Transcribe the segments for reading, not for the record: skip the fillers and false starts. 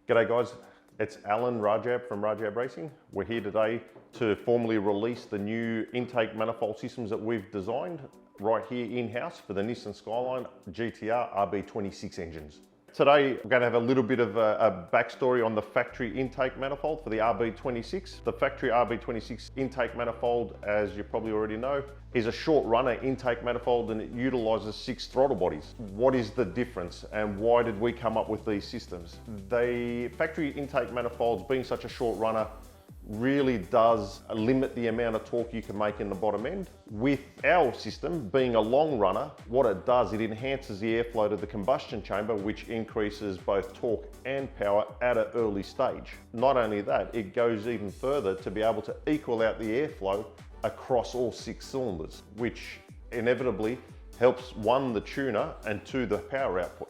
G'day guys, it's Alan Rajab from RajabRacing. We're here today to formally release the new intake manifold systems that we've designed right here in-house for the Nissan Skyline GTR RB26 engines. Today, we're going to have a little bit of a backstory on the factory intake manifold for the RB26. The factory RB26 intake manifold, as you probably already know, is a short runner intake manifold and it utilizes 6 throttle bodies. What is the difference and why did we come up with these systems? The factory intake manifolds, being such a short runner, really does limit the amount of torque you can make in the bottom end. With our system being a long runner, what it does, it enhances the airflow to the combustion chamber, which increases both torque and power at an early stage. Not only that, it goes even further to be able to equal out the airflow across all 6 cylinders, which inevitably helps 1, the tuner, and 2, the power output.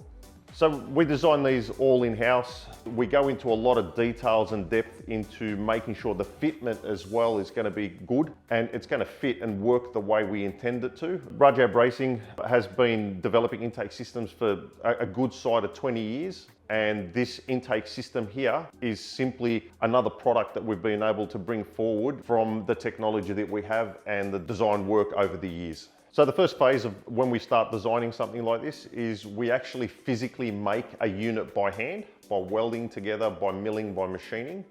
So we design these all in-house. We go into a lot of details and depth into making sure the fitment as well is going to be good and it's going to fit and work the way we intend it to. RajabRacing has been developing intake systems for a good side of 20 years. And this intake system here is simply another product that we've been able to bring forward from the technology that we have and the design work over the years. So the first phase of when we start designing something like this is we actually physically make a unit by hand, by welding together, by milling, by machining.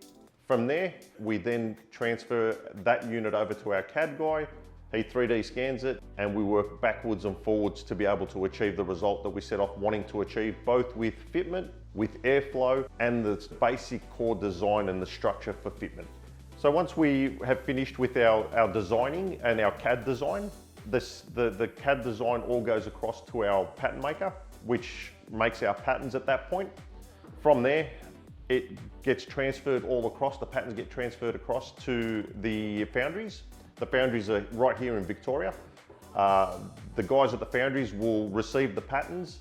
From there, we then transfer that unit over to our CAD guy. He 3D scans it and we work backwards and forwards to be able to achieve the result that we set off wanting to achieve, both with fitment, with airflow, and the basic core design and the structure for fitment. So once we have finished with our designing and our CAD design, the CAD design all goes across to our pattern maker, which makes our patterns at that point. From there, it gets transferred all across, the patterns get transferred across to the foundries. The foundries are right here in Victoria. The guys at the foundries will receive the patterns.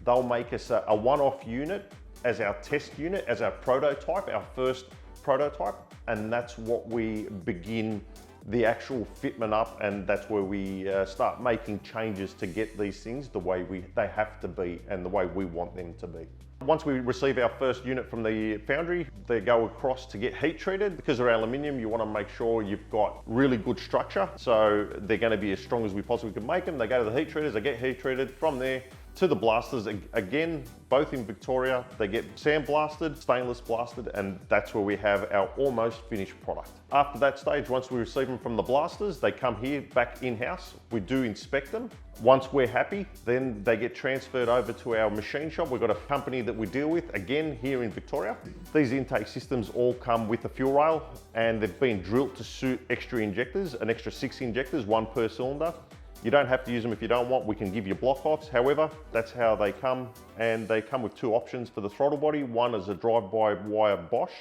They'll make us a one-off unit as our test unit, as our prototype, our first prototype, and that's what we begin the actual fitment up, and that's where we start making changes to get these things the way they have to be and the way we want them to be. Once we receive our first unit from the foundry, they go across to get heat treated. Because they're aluminium, you want to make sure you've got really good structure. So they're going to be as strong as we possibly can make them. They go to the heat treaters, they get heat treated. From there to the blasters, again, both in Victoria, they get sandblasted, stainless blasted, and that's where we have our almost finished product. After that stage, once we receive them from the blasters, they come here back in-house. We do inspect them. Once we're happy, then they get transferred over to our machine shop. We've got a company that we deal with, again, here in Victoria. These intake systems all come with a fuel rail, and they've been drilled to suit extra injectors, an extra 6 injectors, 1 per cylinder. You don't have to use them if you don't want. We can give you block-offs. However, that's how they come, and they come with 2 options for the throttle body. One is a drive-by-wire Bosch.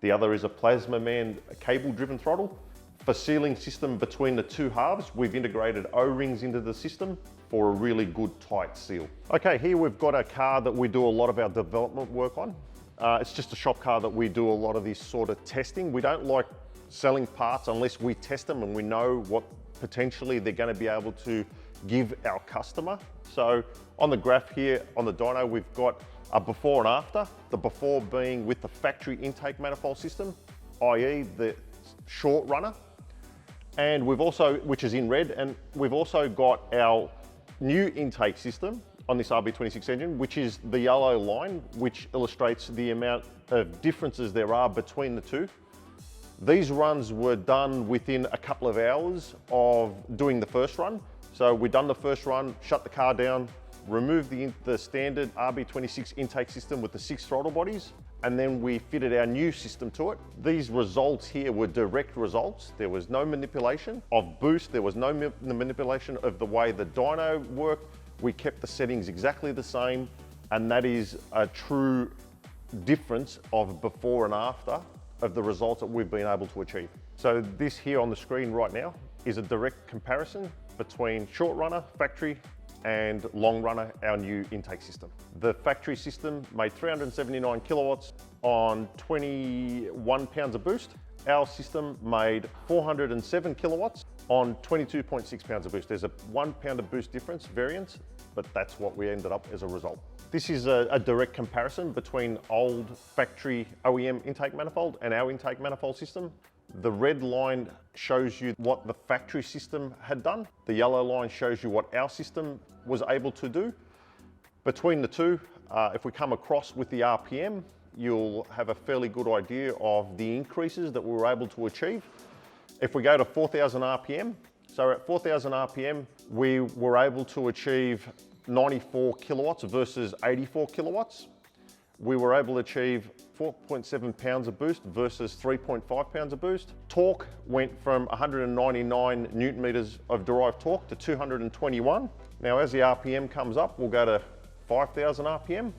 The other is a plasma man cable-driven throttle. For sealing system between the 2 halves, we've integrated O-rings into the system for a really good tight seal. Okay, here we've got a car that we do a lot of our development work on. It's just a shop car that we do a lot of this sort of testing. We don't like selling parts unless we test them and we know what potentially they're going to be able to give our customer. So on the graph here on the dyno, we've got a before and after. The before being with the factory intake manifold system, i.e. the short runner. And we've also, which is in red, and we've also got our new intake system on this RB26 engine, which is the yellow line, which illustrates the amount of differences there are between the 2. These runs were done within a couple of hours of doing the first run. So we've done the first run, shut the car down, removed the standard RB26 intake system with the 6 throttle bodies, and then we fitted our new system to it. These results here were direct results. There was no manipulation of boost. There was no manipulation of the way the dyno worked. We kept the settings exactly the same, and that is a true difference of before and after of the results that we've been able to achieve. So this here on the screen right now is a direct comparison between short runner, factory, and long runner, our new intake system. The factory system made 379 kilowatts on 21 pounds of boost. Our system made 407 kilowatts on 22.6 pounds of boost. There's a 1 pound of boost difference variance, but that's what we ended up as a result. This is a direct comparison between old factory OEM intake manifold and our intake manifold system. The red line shows you what the factory system had done. The yellow line shows you what our system was able to do. Between the two, if we come across with the RPM, you'll have a fairly good idea of the increases that we were able to achieve. If we go to 4,000 RPM, so at 4,000 RPM, we were able to achieve 94 kilowatts versus 84 kilowatts. We were able to achieve 4.7 pounds of boost versus 3.5 pounds of boost. Torque went from 199 newton meters of derived torque to 221. Now, as the RPM comes up, we'll go to 5,000 RPM.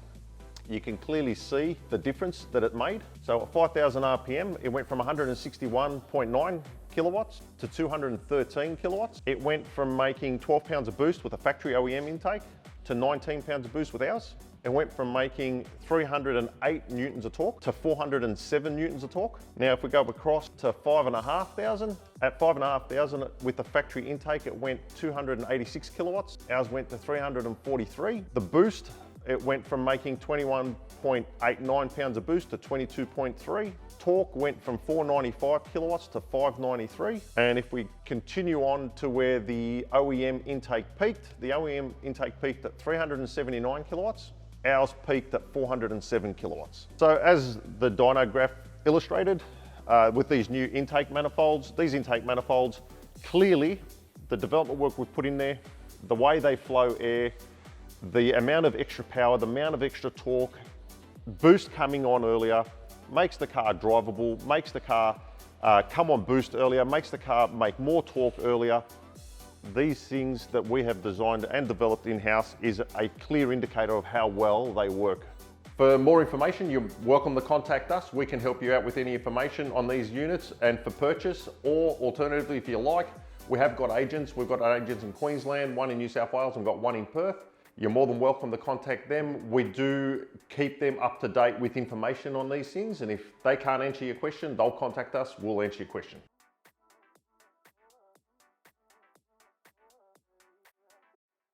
You can clearly see the difference that it made. So at 5,000 RPM, it went from 161.9 kilowatts to 213 kilowatts. It went from making 12 pounds of boost with a factory OEM intake to 19 pounds of boost with ours. It went from making 308 newtons of torque to 407 newtons of torque. Now, if we go across to 5,500, at 5,500 with the factory intake, it went 286 kilowatts. Ours went to 343. The boost, it went from making 21.89 pounds of boost to 22.3. Torque went from 495 kilowatts to 593. And if we continue on to where the OEM intake peaked, the OEM intake peaked at 379 kilowatts. Ours peaked at 407 kilowatts. So as the dyno graph illustrated, with these new intake manifolds, clearly the development work we've put in there, the way they flow air, the amount of extra power, the amount of extra torque, boost coming on earlier, makes the car drivable, makes the car come on boost earlier, makes the car make more torque earlier. These things that we have designed and developed in-house is a clear indicator of how well they work. For more information, you're welcome to contact us. We can help you out with any information on these units and for purchase, or alternatively, if you like, we have got agents. We've got agents in Queensland, one in New South Wales, and got one in Perth. You're more than welcome to contact them. We do keep them up to date with information on these things, and if they can't answer your question, they'll contact us, we'll answer your question.